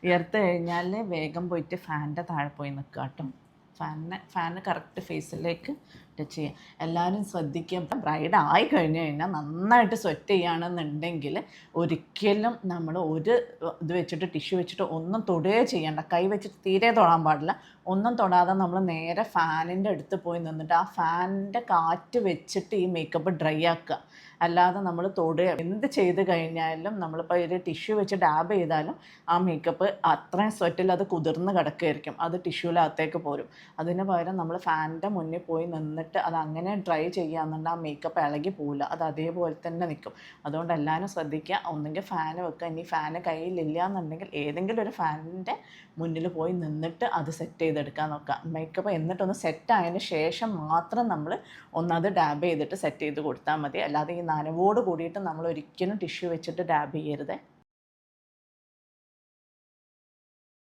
വിയർത്ത് കഴിഞ്ഞാൽ വേഗം പോയിട്ട് ഫാനിൻ്റെ താഴെ പോയി നിൽക്കുക കേട്ടോ. ഫാന് കറക്റ്റ് ഫേസിലേക്ക് ടച്ച് ചെയ്യുക. എല്ലാവരും ശ്രദ്ധിക്കുക, ബ്രൈഡ് ആയി കഴിഞ്ഞ് കഴിഞ്ഞാൽ നന്നായിട്ട് സ്വെറ്റ് ചെയ്യുകയാണെന്നുണ്ടെങ്കിൽ ഒരിക്കലും നമ്മൾ ഒരു ഇത് വെച്ചിട്ട് ടിഷ്യൂ വെച്ചിട്ട് ഒന്നും തൊടുകയോ ചെയ്യണ്ട. കൈ വെച്ചിട്ട് തീരെ തൊടാൻ പാടില്ല. ഒന്നും തൊടാതെ നമ്മൾ നേരെ ഫാനിൻ്റെ അടുത്ത് പോയി നിന്നിട്ട് ആ ഫാനിൻ്റെ കാറ്റ് വെച്ചിട്ട് ഈ മേക്കപ്പ് ഡ്രൈ ആക്കുക. അല്ലാതെ നമ്മൾ തൊടുക എന്ത് ചെയ്ത് കഴിഞ്ഞാലും നമ്മളിപ്പോൾ ഒരു ടിഷ്യൂ വെച്ച് ഡാബ് ചെയ്താലും ആ മേക്കപ്പ് അത്രയും സ്വെറ്റിൽ അത് കുതിർന്ന് കിടക്കുകയായിരിക്കും. അത് ടിഷ്യൂവിനകത്തേക്ക് പോരും. അതിന് പകരം നമ്മൾ ഫാനിൻ്റെ മുന്നിൽ പോയി നിന്നിട്ട് അത് അങ്ങനെ ഡ്രൈ ചെയ്യാന്നുണ്ടെങ്കിൽ ആ മേക്കപ്പ് ഇളകി പോവില്ല, അത് അതേപോലെ തന്നെ നിൽക്കും. അതുകൊണ്ട് എല്ലാവരും ശ്രദ്ധിക്കുക, ഒന്നെങ്കിൽ ഫാന് വെക്കുക. ഇനി ഫാന് കയ്യിലില്ല എന്നുണ്ടെങ്കിൽ ഏതെങ്കിലും ഒരു ഫാനിൻ്റെ മുന്നിൽ പോയി നിന്നിട്ട് അത് സെറ്റ് ചെയ്തെടുക്കാൻ നോക്കുക. മേക്കപ്പ് എന്നിട്ടൊന്ന് സെറ്റായതിന് ശേഷം മാത്രം നമ്മൾ ഒന്നത് ഡാബ് ചെയ്തിട്ട് സെറ്റ് ചെയ്ത് കൊടുത്താൽ മതി. അല്ലാതെ ഈ നനവോട് കൂടിയിട്ട് നമ്മൾ ഒരിക്കലും ടിഷ്യൂ വെച്ചിട്ട് ഡാബ് ചെയ്യരുത്.